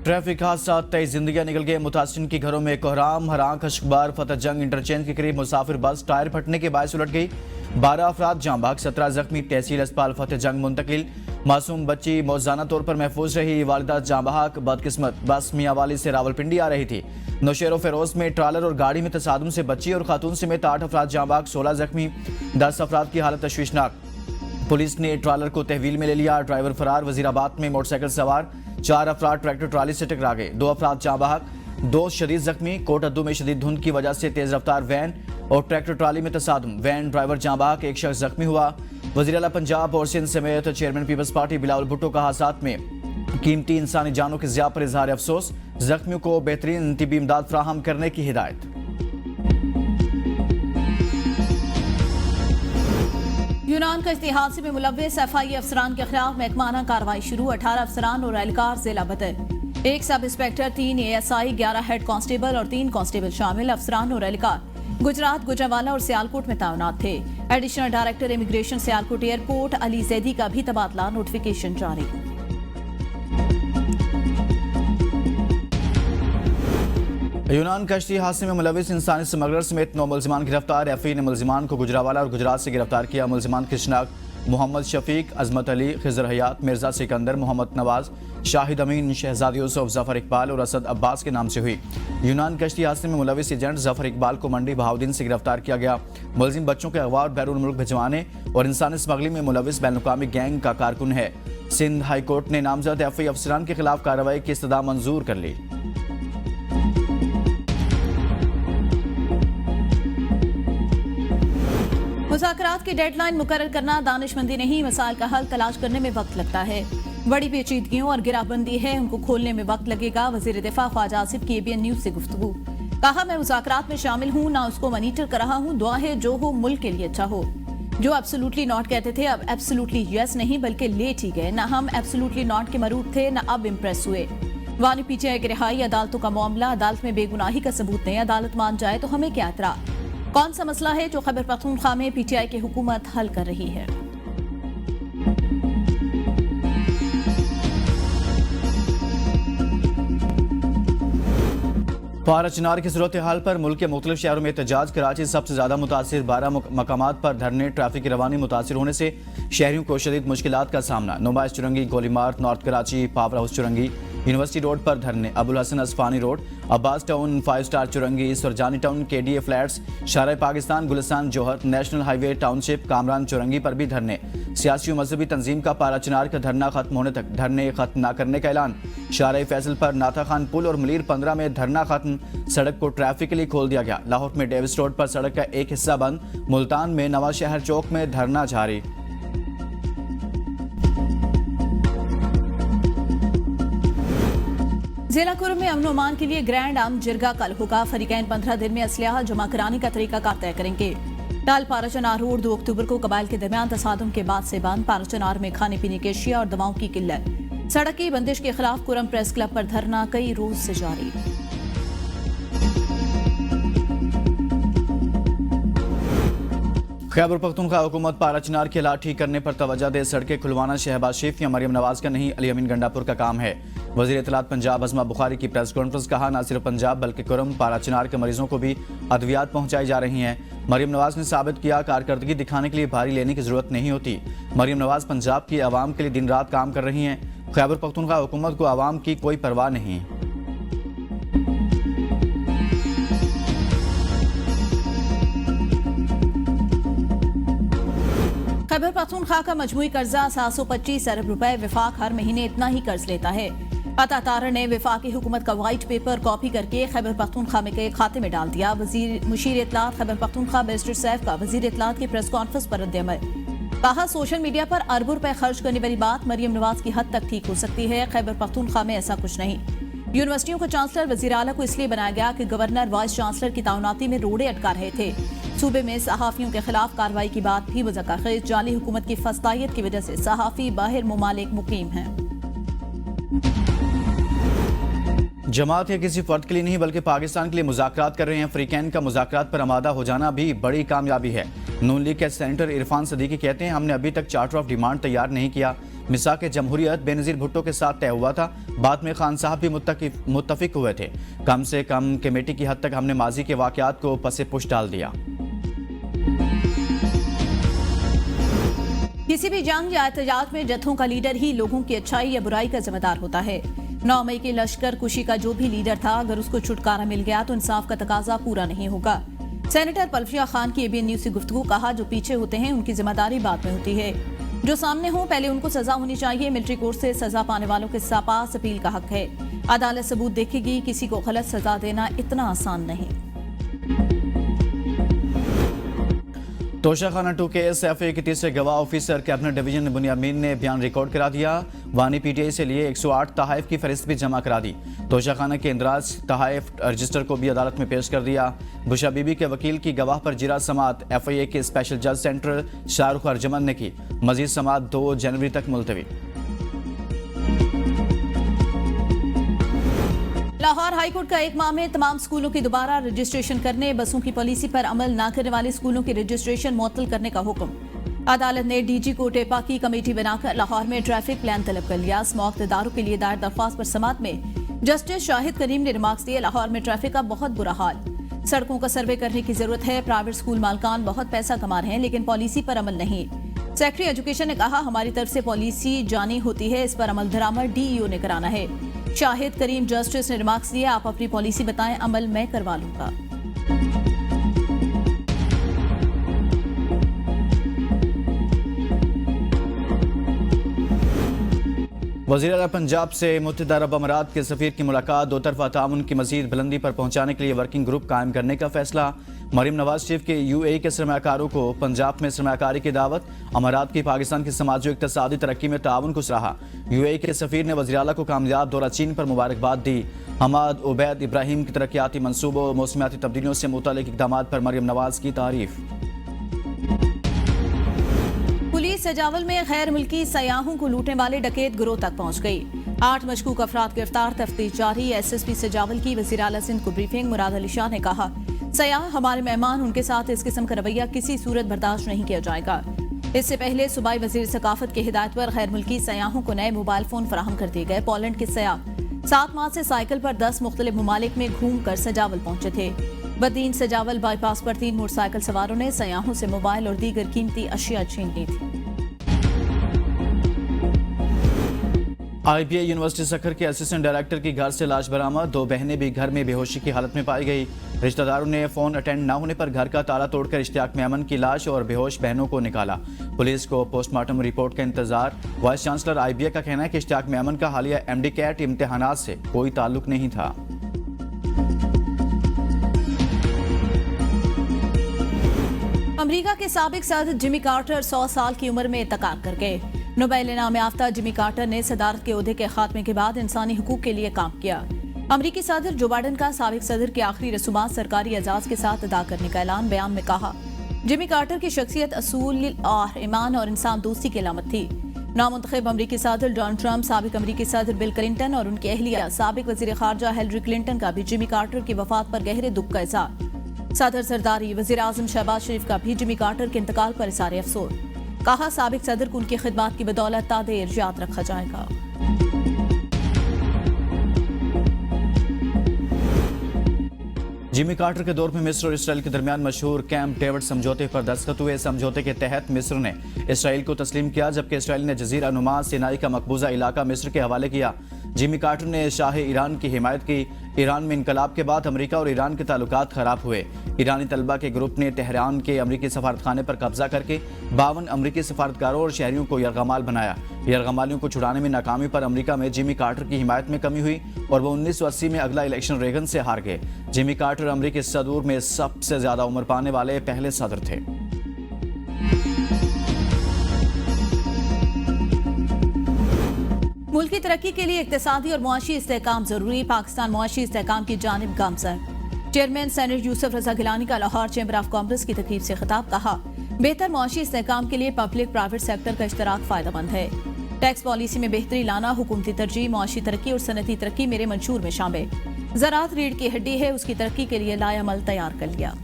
Traffic हादसा, 23 जिंदगियां निकल गए। मुतासिरीन के घरों में कोहराम। हरां खशकबार फतेह जंग इंटरचेंज के करीब मुसाफिर बस टायर फटने के बायस उलट गई। 12 अफराद जाँ बहक, 17 जख्मी। तहसील अस्पताल फतेह जंग मुंतकिल। मासूम बच्ची मौजाना तौर पर महफूज रही। वालिदा जाँ बहक। बदकिस्मत बस मियाँ वाली से रावलपिंडी आ रही थी। नौशेरो फेरोज में ट्रालर और गाड़ी में तसादुम से बच्ची और खातून समेत 8 अफराद जाँ बहक, 16 जख्मी। 10 अफराद की हालत तशवीशनाक। पुलिस ने ट्रालर को तहवील में ले लिया। ड्राइवर फरार। वजीराबाद में मोटरसाइकिल सवार 4 अफराद ट्रैक्टर ट्राली से टकरा गए। 2 अफराद जाँ बहक, 2 शदीद जख्मी। कोटअद्दू में शदीद धुंध की वजह से तेज रफ्तार वैन और ट्रैक्टर ट्राली में तसादुम। वैन ड्राइवर जाँ बहक, 1 शख्स जख्मी हुआ। वज़ीर आला पंजाब और सिंध समेत चेयरमैन पीपल्स पार्टी बिलावल भुट्टो का हादसात में कीमती इंसानी जानों की ज़िया पर इजहार अफसोस। जख्मियों को बेहतरीन तिबी इमदाद फराहम करने की हिदायत। यूनान का हादसे में मुलव्विस FI अफसरान के खिलाफ महकमाना कार्रवाई शुरू। 18 अफसरान और एहलकार जिला बदर। 1 sub inspector, 3 ASI, 11 head constable और 3 कांस्टेबल शामिल। अफसरान और एहलकार गुजरात, गुजरावाला और सियालकोट में तैनात थे। Additional director immigration Sialkot airport Ali Zaidi का भी तबादला, नोटिफिकेशन जारी। यूनान कश्ती हादसे में मुलविस इंसानी स्मगलर समेत 9 मुलजिमान गिरफ्तार। FI ने मुलजिमान को गुजरावाला और गुजरात से गिरफ्तार किया। मुलजिमान की शिनाख्त मोहम्मद शफीक, अजमत अली, खिजर हयात, मिर्जा सिकंदर, मोहम्मद नवाज, शाहिद अमीन, शहजाद यूसुफ, जफर इकबाल और असद अब्बास के नाम से हुई। यूनान कश्ती हादसे में मुलविस एजेंट जफर इकबाल को मंडी बहाउद्दीन से गिरफ्तार किया गया। मुलजिम बच्चों के अगवा और बैरून मुल्क भिजवाने और इंसानी स्मगलिंग में मुलविस बैनुल-अक़वामी गैंग का कारकुन है। सिंध हाई कोर्ट ने नामजद FI अफसरान के खिलाफ कार्रवाई की इस्तदा मंजूर कर ली। मुज़ाकरात की डेडलाइन मुकर्रर करना दानिशमंदी नहीं, मसाइल का हल तलाश करने में वक्त लगता है। बड़ी पेचीदगियों और गिराबंदी है, उनको खोलने में वक्त लगेगा। वज़ीर दिफा ख्वाजा आसिफ की ABN न्यूज से गुफ्तगू। कहा, मैं मुज़ाकरात में शामिल हूँ, ना उसको मॉनिटर कर रहा हूँ। दुआ है जो हो मुल्क के लिए अच्छा हो। जो एब्सोल्युटली नॉट कहते थे, अब एब्सोल्युटली यस नहीं बल्कि लेट ही गए। ना हम एब्सोल्युटली नॉट के मरूद थे, ना अब इम्प्रेस हुए। वानी PTI की रिहाई, अदालतों का मामला, अदालत में बेगुनाही का सबूत नहीं, अदालत मान जाए तो हमें क्या एतराज। कौन सा मसला है जो खैबर पख्तूनख्वा में PTI की हुकूमत हल कर रही है। पारा चिनार की सूरत हाल पर मुल्क के मुख्तलिफ शहरों में एहतजाज। कराची सबसे ज्यादा मुतासिर, 12 मकामात पर धरने। ट्रैफिक की रवानी मुतासिर होने से शहरियों को शदीद मुश्किलात का सामना। Numaish Chowrangi, Golimar, North Karachi, Power House Chowrangi, University Road पर धरने। Abul Hasan Isfahani Road, Abbas Town, 5 star Chowrangi, Surjani Town, KDA flats, Shara Pakistan, Gulistan Johar, National Highway, township, Kamran Chowrangi पर भी धरने। सियासी और मजहबी तंजीम का पारा चिनार का धरना खत्म होने तक धरने खत्म न करने का ऐलान। शारा फैसल पर नाथा खान पुल और मलीर 15 में धरना खत्म। सड़क को ट्रैफिक के लिए खोल दिया गया। लाहौर में डेविस रोड पर सड़क का एक हिस्सा बंद। मुल्तान में नवा शहर चौक में धरना जारी। जिला कुर्म में अमन अमान के लिए ग्रैंड आम जिरगा कल होगा। फरीकैन 15 दिन में असलहा जमा कराने का तरीकाकार तय करेंगे। टाल पाराचनार रोड 2 अक्टूबर को कबाइल के दरमियान तसादुम के बाद से बंद। पाराचनार में खाने पीने की अशिया और दवाओं की किल्लत। सड़क की बंदिश के खिलाफ कुर्म प्रेस क्लब पर धरना कई रोज से जारी। खैबर पख्तूनख्वा हुकूमत पारा चिनार के हालात ठीक करने पर तवज्जो दे। सड़कें खुलवाना शहबाज शरीफ या मरियम नवाज का नहीं, अली अमीन गंडापुर का काम है। वज़ीर इत्तलात पंजाब अज़मा बुखारी की प्रेस कॉन्फ्रेंस। कहा, न सिर्फ पंजाब बल्कि कुर्म पारा चिनार के मरीजों को भी अद्वियात पहुंचाई जा रही हैं। मरियम नवाज ने साबित किया, कारकर्दगी दिखाने के लिए भारी लेने की जरूरत नहीं होती। मरियम नवाज पंजाब की आवाम के लिए दिन रात काम कर रही हैं। खैबर पख्तूनख्वा हुकूमत को आवाम की कोई परवाह नहीं। खैबर पख्तूनख्वा का मजमूई कर्जा 725 अरब रुपए। विफाक हर महीने इतना ही कर्ज लेता है। पता तारा ने विफाकी हुकूमत का व्हाइट पेपर कॉपी करके खैबर पख्तूनख्वा के खाते में डाल दिया। मुशीर इत्तलात खैबर पख्तूनख्वा बैरिस्टर सैफ का वजीर इत्तलात की प्रेस कॉन्फ्रेंस पर रद्द-ए-अमल। कहा, सोशल मीडिया पर अरबों रुपए खर्च करने वाली बात मरियम नवाज की हद तक ठीक हो सकती है। खैबर पख्तूनख्वा में ऐसा कुछ नहीं। यूनिवर्सिटियों को चांसलर वजीर आला को इसलिए बनाया गया कि गवर्नर वाइस चांसलर की तैनाती में रोड़े अटका रहे थे। सूबे में सहाफियों के खिलाफ कार्रवाई की बात भी वजह जाली हुकूमत की फस्तायत की वजह से सहाफी बाहर मुमालिक मुकीम हैं। जमात या किसी फर्द के लिए नहीं बल्कि पाकिस्तान के लिए मुज़ाकरात कर रहे हैं। फरीकैन का मुज़ाकरात पर आमादा हो जाना भी बड़ी कामयाबी है। नून लीग के सेनेटर इरफान सदीकी कहते हैं, हमने अभी तक चार्टर ऑफ डिमांड तैयार नहीं किया। मिसाक जमहूरियत बेनज़ीर भुट्टो के साथ तय हुआ था। बाद में खान साहब भी मुत्तफिक हुए थे। कम से कम कमेटी की हद तक हमने माजी के वाक़यात को पसे पुश डाल दिया। किसी भी जंग या एहतजाज में जत्थों का लीडर ही लोगों की अच्छाई या बुराई का जिम्मेदार होता है। 9 मई की लश्कर कुशी का जो भी लीडर था, अगर उसको छुटकारा मिल गया तो इंसाफ का तकाजा पूरा नहीं होगा। सेनेटर पल्फिया खान की एबीएन न्यूज से गुफ्तगू, कहा जो पीछे होते हैं उनकी जिम्मेदारी बाद में होती है, जो सामने हो पहले उनको सजा होनी चाहिए। मिलिट्री कोर्ट से सजा पाने वालों के पास अपील का हक है। अदालत सबूत देखेगी, किसी को गलत सजा देना इतना आसान नहीं। तोशाखाना 2 के एसएफए के तीसरे गवाह ऑफिसर कैबिनेट डिवीजन बुनियामीन ने बयान रिकॉर्ड करा दिया। वानी पीटीआई से लिए 108 तहाइफ की फहरिस्त भी जमा करा दी। तोशाखाना के इंदराज तहाइफ रजिस्टर को भी अदालत में पेश कर दिया। बुशा बीबी के वकील की गवाह पर जिरा समात एफआईए के स्पेशल जज सेंटर शाहरुख अर्जमन ने की। मजीद समात 2 जनवरी तक मुलतवी। लाहौर हाईकोर्ट का एक माह में तमाम स्कूलों की दोबारा रजिस्ट्रेशन करने, बसों की पॉलिसी पर अमल न करने वाले स्कूलों की रजिस्ट्रेशन मुअत्तल करने का हुक्म। अदालत ने डीजी को टेपा की कमेटी बनाकर लाहौर में ट्रैफिक प्लान तलब कर लिया। स्मॉक इदारों के लिए दायर दरख्वास्त पर समात में जस्टिस शाहिद करीम ने रिमार्क्स दिए, लाहौर में ट्रैफिक का बहुत बुरा हाल, सड़कों का सर्वे करने की जरूरत है। प्राइवेट स्कूल मालकान बहुत पैसा कमा रहे हैं लेकिन पॉलिसी पर अमल नहीं। सेक्रेटरी एजुकेशन ने कहा, हमारी तरफ से पॉलिसी जानी होती है, इस पर अमल दरामद डीईओ ने कराना है। शाहिद करीम जस्टिस ने रिमार्क्स दिए, आप अपनी पॉलिसी बताएं, अमल मैं करवा लूंगा। वज़ीर आला पंजाब से मुत्तहिदा अरब अमारात के सफ़ीर की मुलाकात। दो तरफा ताउन की मज़ीद बुलंदी पर पहुंचाने के लिए वर्किंग ग्रुप कायम करने का फैसला। मरीम नवाज शरीफ के यूएई के सरमाकारों को पंजाब में सरमाकारी की दावत। अमारात की पाकिस्तान की समाजी इक़्तिसादी तरक्की में ताउन को सराहा। यूएई के सफ़ीर ने वज़ीर आला को कामयाब दौरा चीन पर मुबारकबाद दी। हमाद उबैद इब्राहिम की तरक्याती मनसूबों और मौसमियाती तब्दीलियों से मुतल्लिक़ इक़दामात पर मरीम नवाज की तारीफ। पुलिस सजावल में गैर मुल्की सयाहों को लूटने वाले डकैत गिरोह तक पहुंच गई। 8 मशकूक अफराद गिरफ्तार, तफ्तीश जारी। एसएसपी सजावल की वज़ीर आला सिंध को ब्रीफिंग। मुराद अली शाह ने कहा, सयाह हमारे मेहमान, उनके साथ इस किस्म का रवैया किसी सूरत बर्दाश्त नहीं किया जाएगा। इससे पहले सूबाई वज़ीर सकाफत की हिदायत पर गैर मुल्की सयाहों को नए मोबाइल फोन फराहम कर दिए गए। पोलैंड के सयाह 7 माह से साइकिल पर 10 मुख्तलिफ ममालिक में घूम कर सजावल पहुंचे थे। बदीन सजावल बाईपास पर 3 मोटरसाइकिल सवारों ने सयाहों से मोबाइल और दीगर कीमती अशिया छीन ली थी। आईबीए यूनिवर्सिटी सखर के असिस्टेंट डायरेक्टर की घर से लाश बरामद। 2 बहनें भी घर में बेहोशी की हालत में पाई गई। रिश्तेदारों ने फोन अटेंड न होने पर घर का ताला तोड़कर इश्तियाक मेमन की लाश और बेहोश बहनों को निकाला। पुलिस को पोस्टमार्टम रिपोर्ट का इंतजार। वाइस चांसलर आईबीए का कहना है कि इश्तियाक मेमन का हालिया एमडी कैट इम्तिहानात से कोई ताल्लुक नहीं था। अमेरिका के साबिक सदर जिमी कार्टर 100 साल की उम्र में इंतकाल कर गए। नोबेल इनाम याफ्ता जिमी कार्टर ने सदारत के ओहदे के खात्मे के बाद इंसानी हुकूक के लिए काम किया। अमरीकी सदर जो बाइडन का साबिक सदर के आखिरी रसूमात सरकारी एजाज के साथ अदा करने का ऐलान। बयान में कहा, जिमी कार्टर की शख्सियत असूल और ईमान और इंसान दोस्ती की अलामत थी। नामुंतखब अमरीकी सदर डोनाल्ड ट्रंप, साबिक अमरीकी सदर बिल क्लिंटन और उनकी अहलिया साबिक वजीर खारजा हिलरी क्लिंटन का भी जिमी कार्टर की वफात पर गहरे दुख का इज़हार। सदर सरदारी वजीर आजम शहबाज शरीफ का भी जिमी कार्टर के इंतकाल पर इज़हार अफसोस। कहा, साबिक सदर को उनकी खिदमात की बदौलत तादेर याद रखा जाएगा। जिमी कार्टर के दौर में मिस्र और इसराइल के दरमियान मशहूर कैंप डेविड समझौते पर दस्तखत हुए। समझौते के तहत मिस्र ने इसराइल को तस्लीम किया, जबकि इसराइल ने जजीरा नुमा सिनाई का मकबूजा इलाका मिस्र के हवाले किया। जिमी कार्टर ने शाह ईरान की हिमायत की। ईरान में इनकलाब के बाद अमेरिका और ईरान के ताल्लुकात खराब हुए। ईरानी तलबा के ग्रुप ने तेहरान के अमरीकी सफारतखाने पर कब्जा करके 52 अमरीकी सफारतकारों और शहरियों को यरगमाल बनाया। यरगमालियों को छुड़ाने में नाकामी पर अमरीका में जिमी कार्टर की हिमायत में कमी हुई और वो 1980 में अगला इलेक्शन रेगन से हार गए। जिमी कार्टर अमरीकी सदूर में सबसे ज्यादा उम्र पाने वाले पहले सदर थे। मुल्क की तरक्की के लिए इक्तिसादी और मुआशी इस्तेहकाम जरूरी। पाकिस्तान मुआशी इस्तेहकाम की जानिब गामजन। चेयरमैन सेनेट यूसुफ रजा गिलानी का लाहौर चैम्बर ऑफ कॉमर्स की तकरीब से खिताब। कहा, बेहतर मुआशी इस्तेहकाम के लिए पब्लिक प्राइवेट सेक्टर का इश्तराक फायदेमंद है। टैक्स पॉलिसी में बेहतरी लाना, हुकूमती तरजीह, मुआशी तरक्की और सनती तरक्की मेरे मंशूर में शामिल। ज़राअत रीढ़ की हड्डी है, उसकी तरक्की के लिए लाएअमल तैयार कर लिया।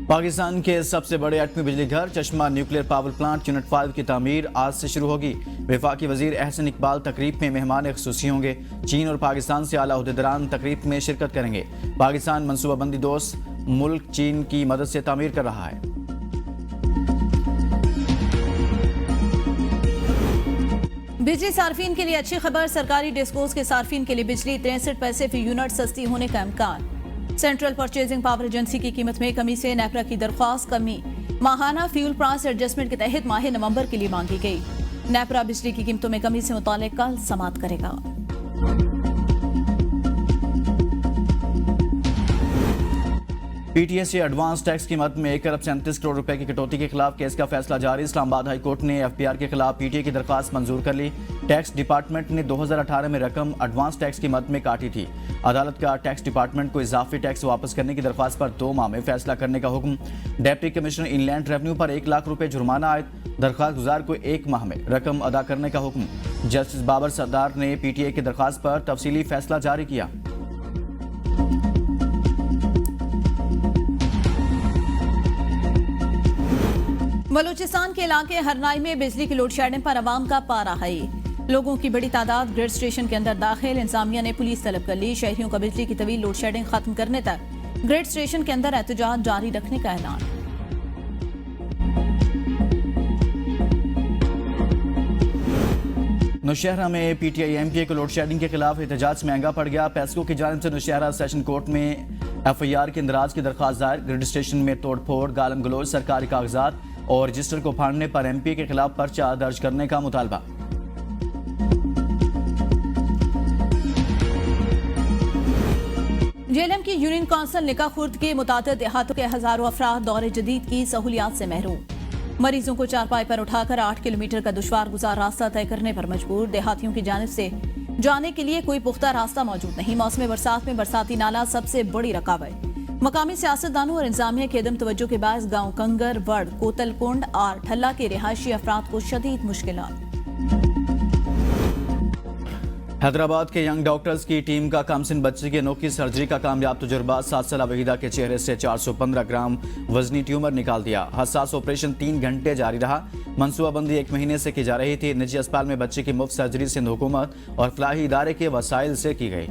पाकिस्तान के सबसे बड़े एटमी बिजली घर चश्मा न्यूक्लियर पावर प्लांट यूनिट 5 की तामीर आज से शुरू होगी। वफाकी वजीर एहसन इकबाल तकरीब में मेहमान ख़ुसूसी होंगे। चीन और पाकिस्तान से आला अहदेदारान तकरीब में शिरकत करेंगे। पाकिस्तान मनसूबाबंदी दोस्त मुल्क चीन की मदद से तामीर कर रहा है। बिजली सार्फिन के लिए अच्छी खबर, सरकारी डिस्कोस के सार्फिन के लिए बिजली 63 पैसे फी यूनिट सस्ती होने का इम्कान। सेंट्रल परचेजिंग पावर एजेंसी की कीमत में कमी से नेपरा की दरख्वास्त कमी माहाना फ्यूल प्राइस एडजस्टमेंट के तहत माह नवंबर के लिए मांगी गई। नेपरा बिजली की कीमतों में कमी से मुताल्लिक कल समाअत करेगा। पीटीए से एडवांस टैक्स की मद में 1 अरब 37 करोड़ रुपए की कटौती के खिलाफ केस का फैसला जारी। इस्लामाबाद हाई कोर्ट ने एफपीआर के खिलाफ पीटीए की दरखास्त मंजूर कर ली। टैक्स डिपार्टमेंट ने 2018 में रकम एडवांस टैक्स की मद में काटी थी। अदालत का टैक्स डिपार्टमेंट को इजाफी टैक्स वापस करने की दरखास्त पर 2 माह में फैसला करने का हुक्म। डिप्टी कमिश्नर इनलैंड रेवेन्यू पर 1 लाख रुपए जुर्माना आयद, दरखास्त गुजार को 1 माह में रकम अदा करने का हुक्म। जस्टिस बाबर सरदार ने पीटीए की दरखास्त पर तफसीली फैसला जारी किया। बलूचिस्तान के इलाके हरनाई में बिजली की लोड शेडिंग पर आवाम का पारा हाई। लोगों की बड़ी तादाद ग्रिड स्टेशन के अंदर दाखिल। इंतजामिया ने पुलिस तलब कर ली। शहरियों का बिजली की तवील लोड शेडिंग खत्म करने तक ग्रिड स्टेशन के अंदर एहतजाज जारी रखने का ऐलान। नौशहरा में पीटीआई एमपीए को लोड शेडिंग के खिलाफ एहतजाज महंगा पड़ गया। पेस्को की जानिब से नौशहरा सेशन कोर्ट में एफआईआर के इंदराज की दरखास्त दायर। ग्रिड स्टेशन में तोड़फोड़, गालम गलोच, सरकारी कागजात और रजिस्टर को फाड़ने पर एमपीए के खिलाफ पर्चा दर्ज करने का मुतालबा। जेएलएम की यूनियन काउंसिल निका खुर्द के मुतादिद देहातों के हजारों अफराद दौरे जदीद की सहूलियात से महरूम। मरीजों को चारपाई पर उठाकर 8 किलोमीटर का दुश्वार गुजार रास्ता तय करने पर मजबूर। देहातियों की जानिब से जाने के लिए कोई पुख्ता रास्ता मौजूद नहीं। मौसम बरसात में बरसाती नाला सबसे बड़ी रुकावट। मकामी सियासतदानों और इंतजामिया के अदम तवज्जो के बायस गांव कंगर, वड़, कोतलकुंड और ठल्ला के रिहायशी अफराद को शदीद मुश्किलात। हैदराबाद के यंग डॉक्टर्स की टीम का कमसिन बच्चे की अनोखी सर्जरी का कामयाब तजुर्बा। 7 साला वहीदा के चेहरे से 415 ग्राम वजनी ट्यूमर निकाल दिया। हसास ऑपरेशन 3 घंटे जारी रहा। मनसूबाबंदी 1 महीने से की जा रही थी। निजी अस्पताल में बच्चे की मुफ्त सर्जरी सिंध हुकूमत और फलाही इदारे के वसाइल से की गई।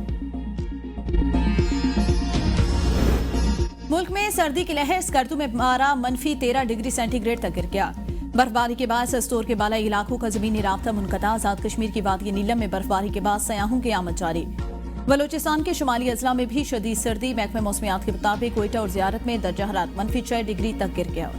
मुल्क में सर्दी की लहर, स्कर्दू में पारा -13 डिग्री सेंटीग्रेड तक गिर गया। बर्फबारी के बाद सस्तोर के बालाई इलाकों का जमीनी राब्ता मुनक़ता। आजाद कश्मीर की वादी नीलम में बर्फबारी के बाद सयाहों की आमद जारी। बलूचिस्तान के शुमाली अजला में भी शदीद सर्दी। महकमे मौसमियात के मुताबिक कोयटा और ज़ियारत में दर्जा हरारत -6 डिग्री तक गिर गया।